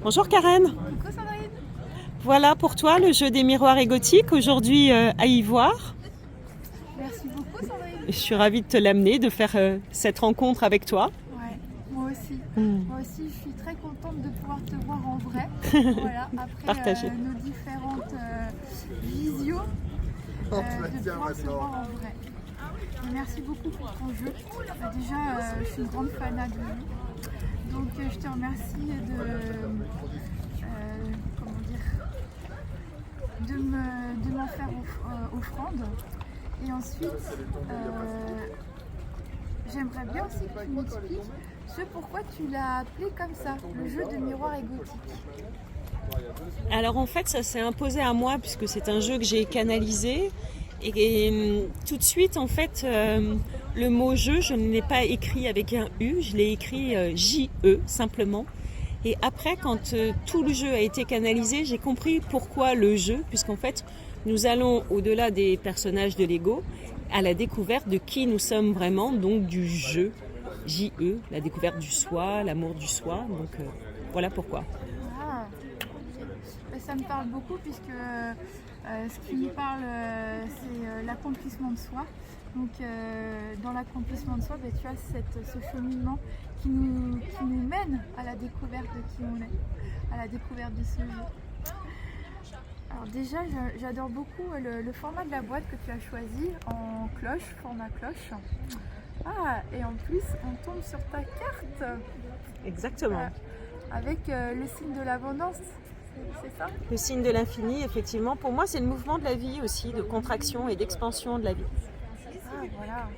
Bonjour Karen, Coucou Sandrine. voilà pour toi le jeu des miroirs égotiques aujourd'hui à Ivoire. Merci beaucoup Sandrine. Je suis ravie de te l'amener, de faire cette rencontre avec toi. Ouais, moi aussi. Moi aussi, je suis très contente de pouvoir te voir en vrai. Voilà, après Partagé. nos différentes visios, de pouvoir se voir en vrai. Et merci beaucoup pour ton jeu. Déjà, je suis une grande fanade de jeu. Donc, je te remercie comment dire, de m'en faire offrande. Et ensuite, j'aimerais bien aussi que tu m'expliques ce pourquoi tu l'as appelé comme ça, le jeu de miroir égotique. Alors en fait ça s'est imposé à moi puisque c'est un jeu que j'ai canalisé et tout de suite en fait le mot jeu je ne l'ai pas écrit avec un U, je l'ai écrit J-E simplement. Et après, quand tout le jeu a été canalisé, j'ai compris pourquoi le jeu, puisqu'en fait, nous allons au-delà des personnages de Lego, à la découverte de qui nous sommes vraiment, donc du jeu, J-E, la découverte du soi, l'amour du soi, donc voilà pourquoi. Ah, ça me parle beaucoup puisque ce qui me parle, c'est l'accomplissement de soi. Donc dans l'accomplissement de soi, tu as ce cheminement qui nous mène à la découverte de qui on est, à la découverte de ce jeu. Alors déjà, j'adore beaucoup le format de la boîte que tu as choisi en cloche, format cloche. Ah, et en plus, on tombe sur ta carte. Exactement. Avec le signe de l'abondance, c'est ça? Le signe de l'infini, effectivement, pour moi, c'est le mouvement de la vie aussi, de contraction et d'expansion de la vie. Ah, voilà.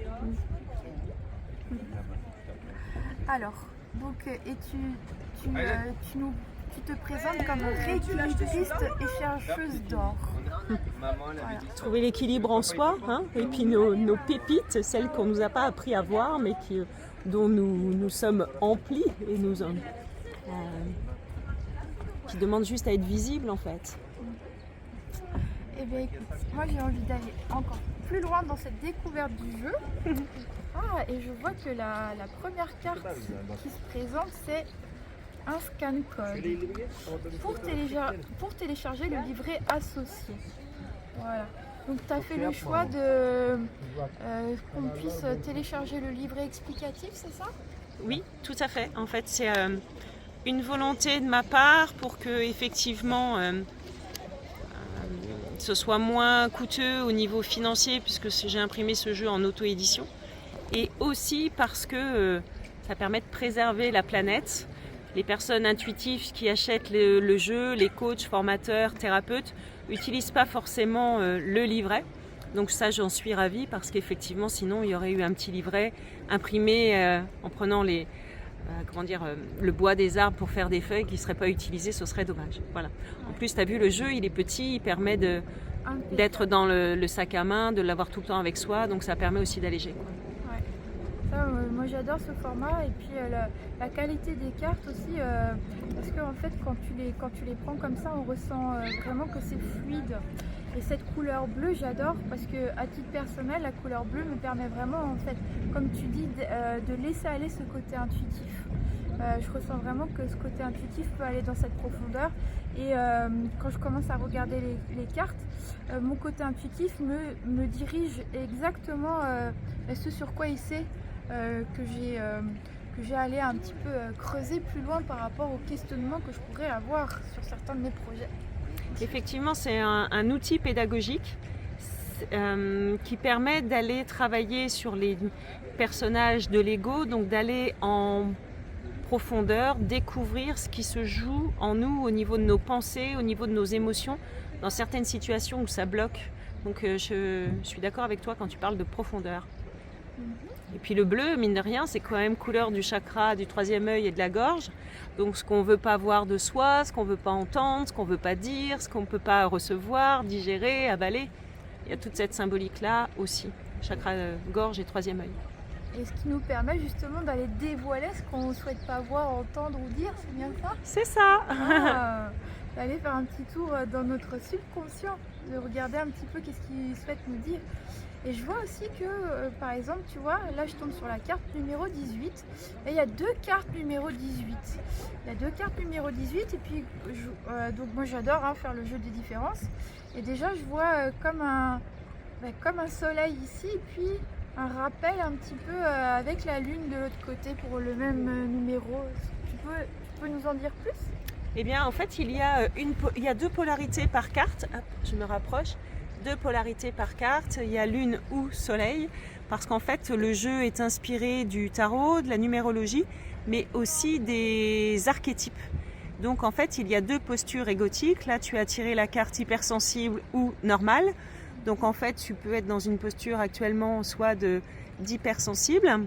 Alors, donc, et tu te présentes comme rééquilibriste et chercheuse d'or. Voilà. Trouver l'équilibre en soi, hein, et puis nos pépites, celles qu'on ne nous a pas appris à voir, mais dont nous sommes emplis et qui demandent juste à être visibles en fait. Eh bien écoute, moi j'ai envie d'aller encore plus loin dans cette découverte du jeu. Ah, et je vois que la première carte qui se présente, c'est un scan code pour télécharger le livret associé. Voilà. Donc tu as fait le choix de qu'on puisse télécharger le livret explicatif, c'est ça? Oui, tout à fait. En fait, c'est une volonté de ma part pour que effectivement ce soit moins coûteux au niveau financier puisque j'ai imprimé ce jeu en auto-édition et aussi parce que ça permet de préserver la planète. Les personnes intuitives qui achètent le jeu, les coachs, formateurs, thérapeutes, n'utilisent pas forcément le livret. Donc ça, j'en suis ravie parce qu'effectivement, sinon, il y aurait eu un petit livret imprimé en prenant le bois des arbres pour faire des feuilles qui ne seraient pas utilisées, ce serait dommage. Voilà. En plus, tu as vu, le jeu, il est petit, il permet d'être dans le sac à main, de l'avoir tout le temps avec soi, donc ça permet aussi d'alléger. Ouais. Ça, moi j'adore ce format et puis la qualité des cartes aussi, parce qu'en fait quand tu les prends comme ça, on ressent vraiment que c'est fluide. Et cette couleur bleue, j'adore parce que à titre personnel, la couleur bleue me permet vraiment, en fait, comme tu dis, de laisser aller ce côté intuitif. Je ressens vraiment que ce côté intuitif peut aller dans cette profondeur. Et quand je commence à regarder les cartes, mon côté intuitif me dirige exactement ce sur quoi il sait que j'ai allé un petit peu creuser plus loin par rapport aux questionnements que je pourrais avoir sur certains de mes projets. Effectivement, c'est un outil pédagogique qui permet d'aller travailler sur les personnages de Lego, donc d'aller en profondeur, découvrir ce qui se joue en nous au niveau de nos pensées, au niveau de nos émotions, dans certaines situations où ça bloque. Donc je suis d'accord avec toi quand tu parles de profondeur. Et puis le bleu, mine de rien, c'est quand même couleur du chakra, du troisième œil et de la gorge. Donc ce qu'on ne veut pas voir de soi, ce qu'on ne veut pas entendre, ce qu'on ne veut pas dire, ce qu'on ne peut pas recevoir, digérer, avaler. Il y a toute cette symbolique-là aussi. Chakra, gorge et troisième œil. Et ce qui nous permet justement d'aller dévoiler ce qu'on ne souhaite pas voir, entendre ou dire, c'est bien ça? C'est ça. Ah, d'aller faire un petit tour dans notre subconscient, de regarder un petit peu qu'est-ce qu'il souhaite nous dire. Et je vois aussi que, par exemple, tu vois, là je tombe sur la carte numéro 18 et il y a deux cartes numéro 18. Il y a deux cartes numéro 18 et puis, donc moi j'adore faire le jeu des différences. Et déjà je vois comme un soleil ici et puis un rappel un petit peu avec la lune de l'autre côté pour le même numéro. Tu peux nous en dire plus? Eh bien, en fait, il y a deux polarités par carte. Hop, je me rapproche. Deux polarités par carte. Il y a lune ou soleil. Parce qu'en fait, le jeu est inspiré du tarot, de la numérologie, mais aussi des archétypes. Donc, en fait, il y a deux postures égotiques. Là, tu as tiré la carte hypersensible ou normale. Donc, en fait, tu peux être dans une posture actuellement soit d'hypersensible,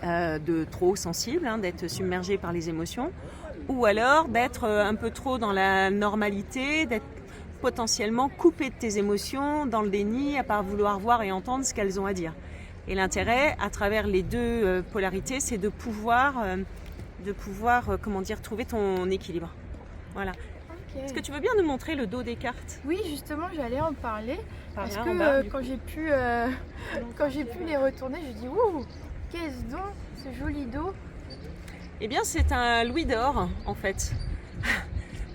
de trop sensible, d'être submergé par les émotions, ou alors d'être un peu trop dans la normalité, d'être potentiellement coupé de tes émotions, dans le déni, à pas vouloir voir et entendre ce qu'elles ont à dire. Et l'intérêt, à travers les deux polarités, c'est de pouvoir trouver ton équilibre. Voilà. Okay. Est-ce que tu veux bien nous montrer le dos des cartes? Oui, justement, j'allais en parler. Parce là, que quand j'ai pu les retourner, je dis ouh, qu'est-ce donc ce joli dos? Eh bien, c'est un louis d'or, en fait.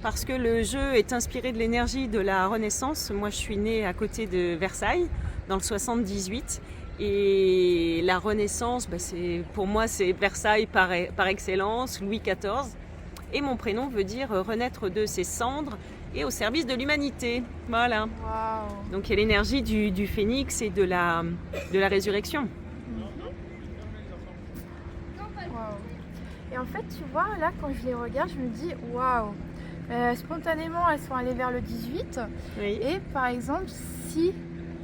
Parce que le jeu est inspiré de l'énergie de la Renaissance. Moi, je suis née à côté de Versailles, dans le 78. Et la Renaissance, pour moi, c'est Versailles par excellence, Louis XIV. Et mon prénom veut dire renaître de ses cendres et au service de l'humanité. Voilà. Wow. Donc, il y a l'énergie du phénix et de la résurrection. Et en fait, tu vois, là, quand je les regarde, je me dis, waouh, spontanément, elles sont allées vers le 18. Oui. Et par exemple, si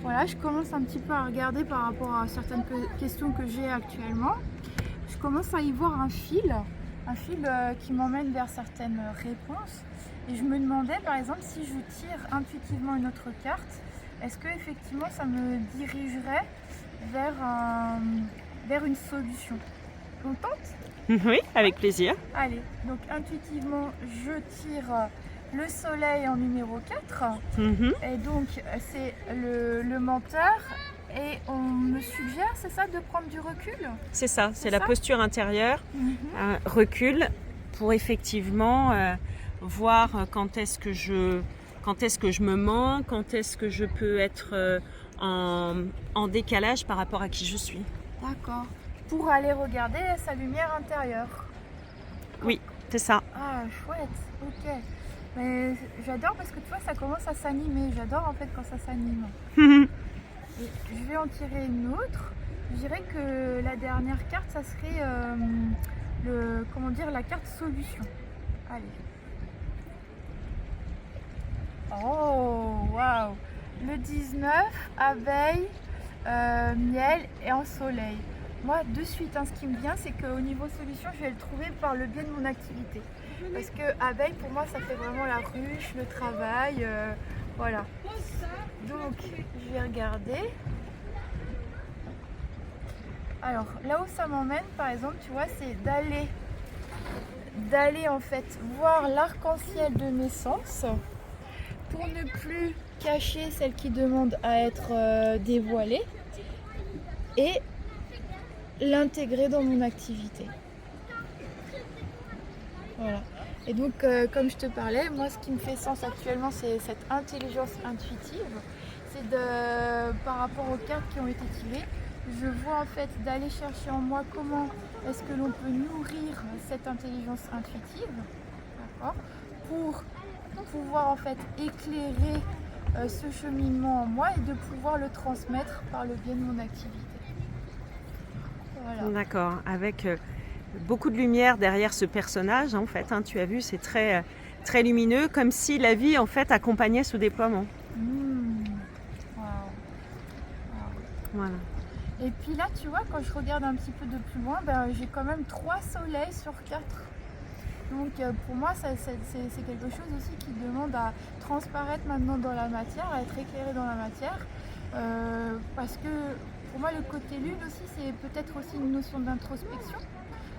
voilà, je commence un petit peu à regarder par rapport à certaines questions que j'ai actuellement, je commence à y voir un fil qui m'emmène vers certaines réponses. Et je me demandais, par exemple, si je tire intuitivement une autre carte, est-ce que effectivement ça me dirigerait vers une solution? On tente? Oui, avec plaisir. Allez, donc intuitivement, je tire le soleil en numéro 4. Et donc, c'est le menteur. Et on me suggère, c'est ça, de prendre du recul? C'est ça, c'est la posture intérieure. Recul pour effectivement voir quand est-ce que je me mens, quand est-ce que je peux être en décalage par rapport à qui je suis. D'accord. Pour aller regarder sa lumière intérieure. Oui, c'est ça. Ah, chouette, ok. Mais j'adore parce que tu vois, ça commence à s'animer. J'adore en fait quand ça s'anime. Et je vais en tirer une autre. Je dirais que la dernière carte, ça serait la carte solution. Allez. Oh, waouh. Le 19, abeille, miel et en soleil. Moi, de suite, ce qui me vient, c'est qu'au niveau solution, je vais le trouver par le biais de mon activité. Parce que abeille, pour moi, ça fait vraiment la ruche, le travail, voilà. Donc, je vais regarder. Alors, là où ça m'emmène, par exemple, tu vois, c'est d'aller en fait voir l'arc-en-ciel de mes sens pour ne plus cacher celle qui demande à être dévoilée et l'intégrer dans mon activité. Voilà. Et donc, comme je te parlais, moi, ce qui me fait sens actuellement, c'est cette intelligence intuitive. C'est par rapport aux cartes qui ont été tirées, je vois en fait d'aller chercher en moi comment est-ce que l'on peut nourrir cette intelligence intuitive, d'accord, pour pouvoir en fait éclairer ce cheminement en moi et de pouvoir le transmettre par le biais de mon activité. Voilà. D'accord, avec beaucoup de lumière derrière ce personnage, en fait, tu as vu, c'est très, très lumineux, comme si la vie en fait accompagnait ce déploiement. Wow. Voilà. Et puis là, tu vois, quand je regarde un petit peu de plus loin, j'ai quand même 3 soleils sur 4. Donc pour moi, c'est quelque chose aussi qui demande à transparaître maintenant dans la matière, à être éclairé dans la matière. Parce que pour moi, le côté lune aussi, c'est peut-être aussi une notion d'introspection.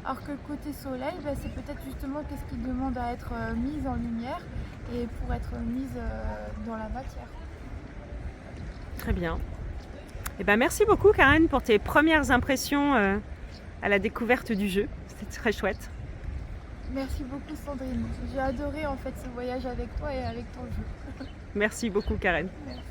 Alors que le côté soleil, bah, c'est peut-être justement qu'est-ce qui demande à être mise en lumière et pour être mise dans la matière. Très bien. Eh ben, merci beaucoup Karen pour tes premières impressions à la découverte du jeu. C'était très chouette. Merci beaucoup Sandrine. J'ai adoré en fait ce voyage avec toi et avec ton jeu. Merci beaucoup Karen. Merci.